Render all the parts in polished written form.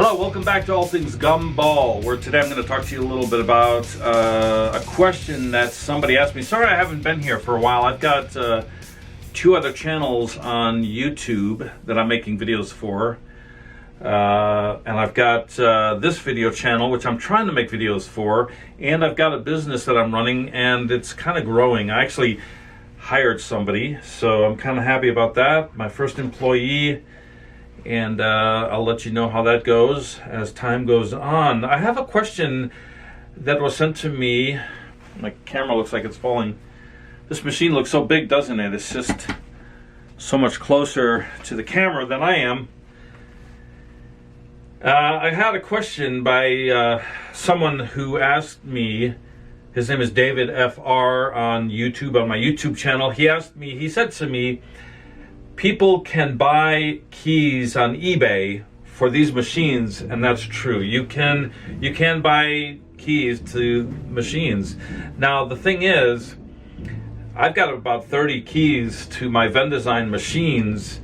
Hello, welcome back to All Things Gumball, where today I'm going to talk to you a little bit about a question that somebody asked me. Sorry I haven't been here for a while. I've got two other channels on YouTube that I'm making videos for. And I've got this video channel, which I'm trying to make videos for. And I've got a business that I'm running, and it's kind of growing. I actually hired somebody, so I'm kind of happy about that. My first employee. And I'll let you know how that goes as time goes on. I have a question that was sent to me. My camera looks like it's falling. This machine looks so big, doesn't it? It's just so much closer to the camera than I am. I had a question by someone who asked me. His name is David FR on YouTube, on my YouTube channel. He asked me, he said to me, people can buy keys on eBay for these machines, and that's true. You can buy keys to machines. Now the thing is, I've got about 30 keys to my Vending machines,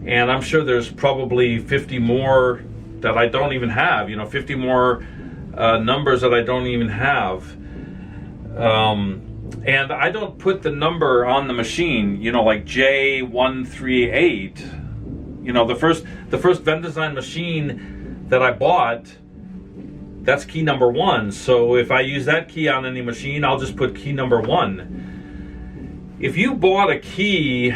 and I'm sure there's probably 50 more that I don't even have. 50 more numbers that I don't even have. And I don't put the number on the machine, like J138. The first Vending machine that I bought, that's key number 1. So if I use that key on any machine, I'll just put key number 1. If you bought a key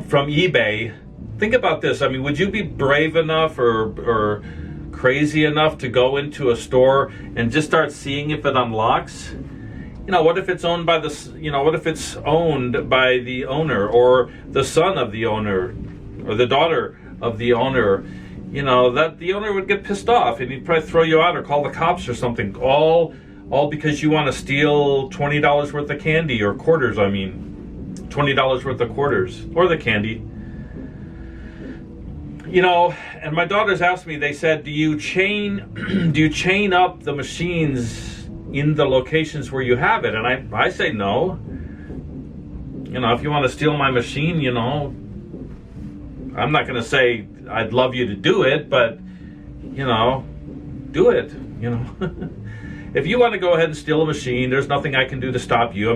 from eBay, think about this. I mean, would you be brave enough or crazy enough to go into a store and just start seeing if it unlocks? What if it's owned by what if it's owned by the owner, or the son of the owner, or the daughter of the owner? That the owner would get pissed off, and he'd probably throw you out or call the cops or something, all because you want to steal $20 worth of candy, or quarters, $20 worth of quarters, or the candy. And my daughters asked me, they said, do you chain up the machines in the locations where you have it? And I say no. If you want to steal my machine, I'm not going to say I'd love you to do it, but do it. If you want to go ahead and steal a machine, there's nothing I can do to stop you.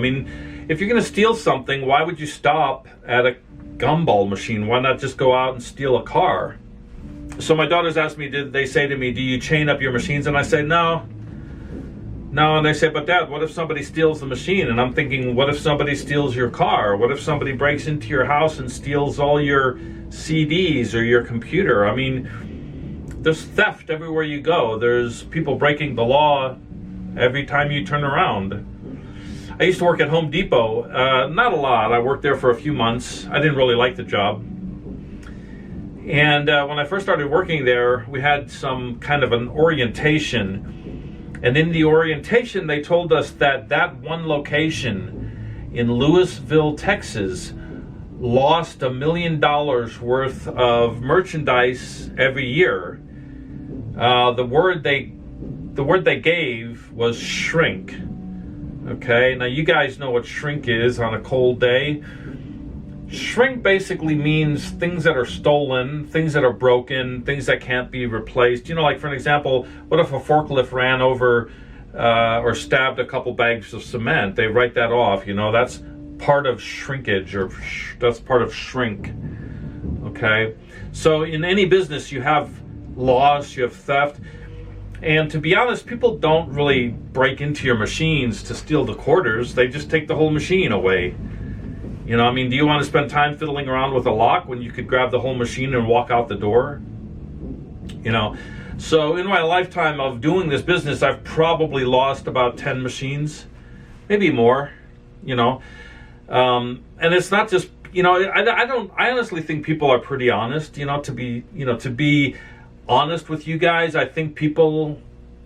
If you're going to steal something, why would you stop at a gumball machine? Why not just go out and steal a car? So my daughters asked me, they say to me, do you chain up your machines? And I say no. And they say, but Dad, what if somebody steals the machine? And I'm thinking, what if somebody steals your car? What if somebody breaks into your house and steals all your CDs or your computer? There's theft everywhere you go. There's people breaking the law every time you turn around. I used to work at Home Depot. Not a lot. I worked there for a few months. I didn't really like the job. And when I first started working there, we had some kind of an orientation. And in the orientation, they told us that one location in Lewisville, Texas, lost $1 million worth of merchandise every year. The word they gave was shrink. Okay, now you guys know what shrink is on a cold day. Shrink basically means things that are stolen, things that are broken, things that can't be replaced. Like for an example, what if a forklift ran over or stabbed a couple bags of cement? They write that off. That's part of shrinkage, or that's part of shrink. Okay, so in any business you have loss, you have theft. And to be honest, people don't really break into your machines to steal the quarters. They just take the whole machine away. Do you want to spend time fiddling around with a lock when you could grab the whole machine and walk out the door? So in my lifetime of doing this business, I've probably lost about 10 machines, maybe more, and it's not just, I honestly think people are pretty honest, to be honest with you guys. I think people,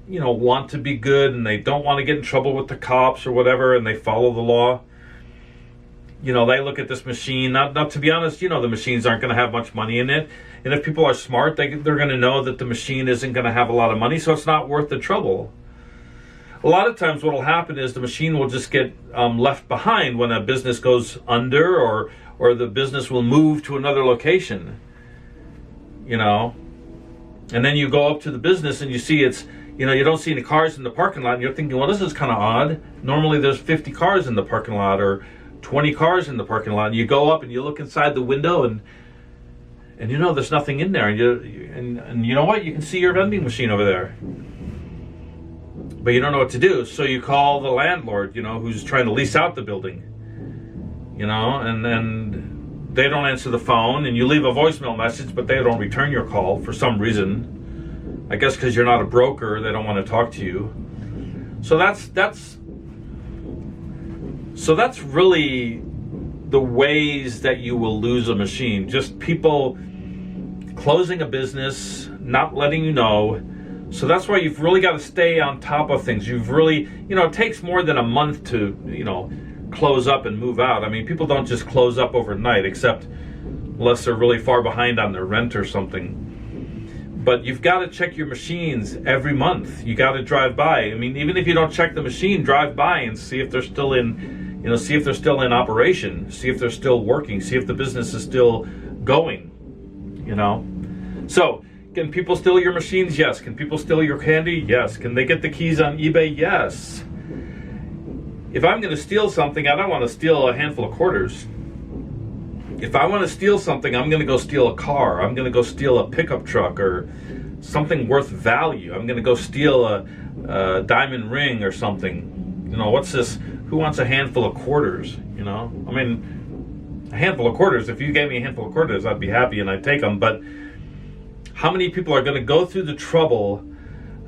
want to be good, and they don't want to get in trouble with the cops or whatever, and they follow the law. They look at this machine, not to be honest, the machines aren't going to have much money in it. And if people are smart, they're going to know that the machine isn't going to have a lot of money, so it's not worth the trouble. A lot of times what will happen is the machine will just get left behind when a business goes under, or the business will move to another location. And then you go up to the business and you see you don't see any cars in the parking lot, and you're thinking, well, this is kind of odd. Normally there's 50 cars in the parking lot or 20 cars in the parking lot. And you go up and you look inside the window and there's nothing in there. And you know what? You can see your vending machine over there. But you don't know what to do. So you call the landlord, who's trying to lease out the building. And then they don't answer the phone, and you leave a voicemail message, but they don't return your call for some reason. I guess because you're not a broker, they don't want to talk to you. So that's really the ways that you will lose a machine. Just people closing a business, not letting you know. So that's why you've really got to stay on top of things. You've really, it takes more than a month to, close up and move out. I mean, people don't just close up overnight, except unless they're really far behind on their rent or something. But you've got to check your machines every month. You got to drive by. I mean, even if you don't check the machine, drive by and see if they're still in, see if they're still in operation, see if they're still working, see if the business is still going, So, can people steal your machines? Yes. Can people steal your candy? Yes. Can they get the keys on eBay? Yes. If I'm going to steal something, I don't want to steal a handful of quarters. If I want to steal something, I'm going to go steal a car. I'm going to go steal a pickup truck or something worth value. I'm going to go steal a diamond ring or something. What's this? Who wants a handful of quarters? I mean, a handful of quarters. If you gave me a handful of quarters, I'd be happy and I'd take them. But how many people are going to go through the trouble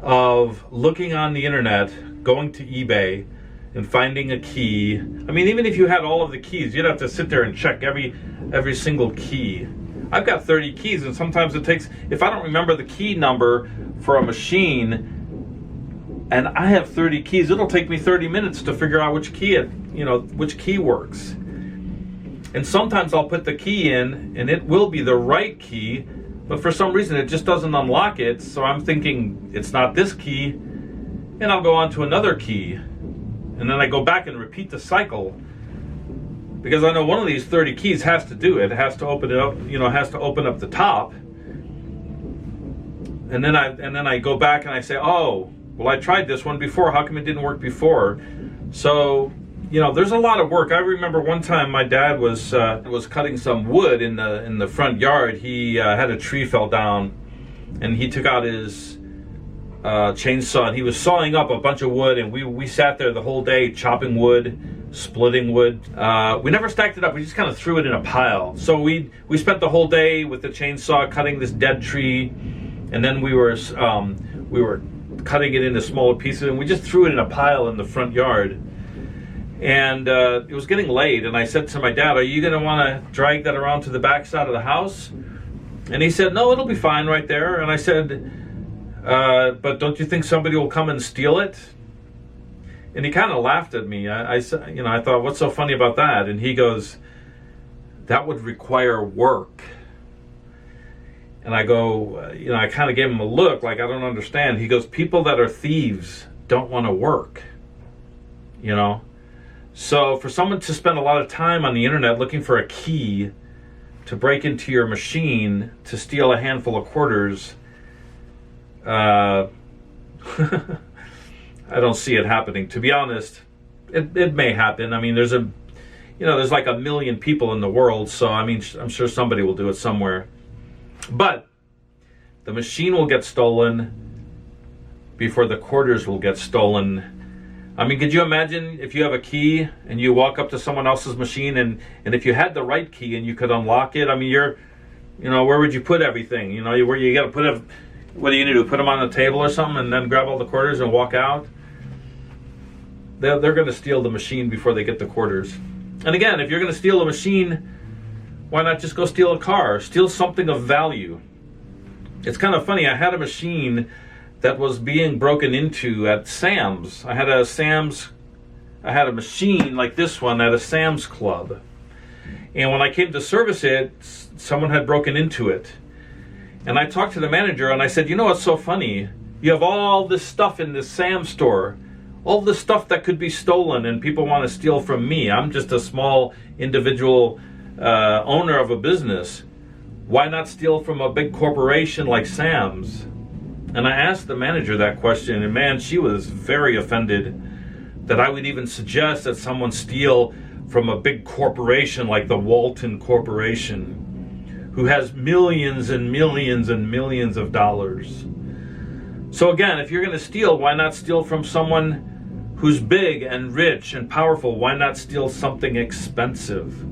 of looking on the internet, going to eBay, and finding a key? I mean, even if you had all of the keys, you'd have to sit there and check every single key. I've got 30 keys, and sometimes it takes, if I don't remember the key number for a machine, and I have 30 keys, it'll take me 30 minutes to figure out which key works. And sometimes I'll put the key in, and it will be the right key, but for some reason it just doesn't unlock it, so I'm thinking it's not this key, and I'll go on to another key. And then I go back and repeat the cycle, because I know one of these 30 keys has to do it. It has to open it up, has to open up the top. And then I go back and I say, oh, well, I tried this one before. How come it didn't work before? So, there's a lot of work. I remember one time my dad was cutting some wood in the front yard. He had a tree fell down, and he took out his chainsaw, and he was sawing up a bunch of wood, and we sat there the whole day chopping wood, splitting wood. We never stacked it up. We just kind of threw it in a pile. So we spent the whole day with the chainsaw cutting this dead tree, and then we were cutting it into smaller pieces, and we just threw it in a pile in the front yard. And it was getting late, and I said to my dad, are you going to want to drag that around to the back side of the house? And he said, no, it'll be fine right there. And I said, but don't you think somebody will come and steal it? And he kind of laughed at me. I thought, what's so funny about that? And he goes, that would require work. And I go, I kind of gave him a look like I don't understand. He goes, people that are thieves don't want to work. So for someone to spend a lot of time on the internet looking for a key to break into your machine to steal a handful of quarters, I don't see it happening. To be honest, it may happen. I mean, there's like 1 million people in the world, so I mean, I'm sure somebody will do it somewhere. But the machine will get stolen before the quarters will get stolen. I mean, could you imagine if you have a key and you walk up to someone else's machine, and if you had the right key and you could unlock it? I mean, where would you put everything? Where you got to put it. What do you need to do? Put them on the table or something and then grab all the quarters and walk out? They're going to steal the machine before they get the quarters. And again, if you're going to steal a machine, why not just go steal a car? Steal something of value. It's kind of funny. I had a machine that was being broken into at Sam's. I had a machine like this one at a Sam's Club. And when I came to service it, someone had broken into it. And I talked to the manager and I said, what's so funny? You have all this stuff in this Sam's store, all this stuff that could be stolen, and people want to steal from me. I'm just a small individual owner of a business. why not steal from a big corporation like Sam's? And I asked the manager that question, and man, she was very offended that I would even suggest that someone steal from a big corporation like the Walton Corporation, who has millions and millions and millions of dollars. So again, if you're going to steal, why not steal from someone who's big and rich and powerful? Why not steal something expensive?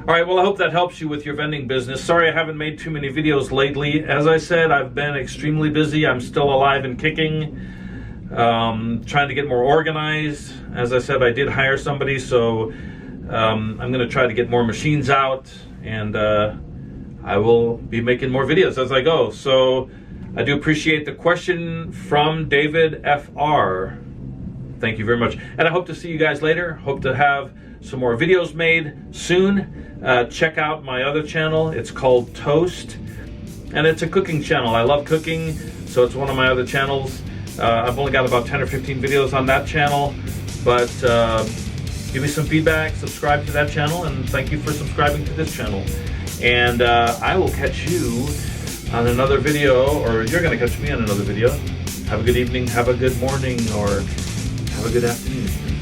All right, well, I hope that helps you with your vending business. Sorry I haven't made too many videos lately. As I said, I've been extremely busy. I'm still alive and kicking, trying to get more organized. As I said, I did hire somebody, so I'm going to try to get more machines out, and I will be making more videos as I go. So I do appreciate the question from David FR. Thank you very much. And I hope to see you guys later. Hope to have some more videos made soon. Check out my other channel. It's called Toast, and it's a cooking channel. I love cooking, so it's one of my other channels. I've only got about 10 or 15 videos on that channel, but give me some feedback, subscribe to that channel, and thank you for subscribing to this channel. And I will catch you on another video, or you're going to catch me on another video. Have a good evening, have a good morning, or have a good afternoon.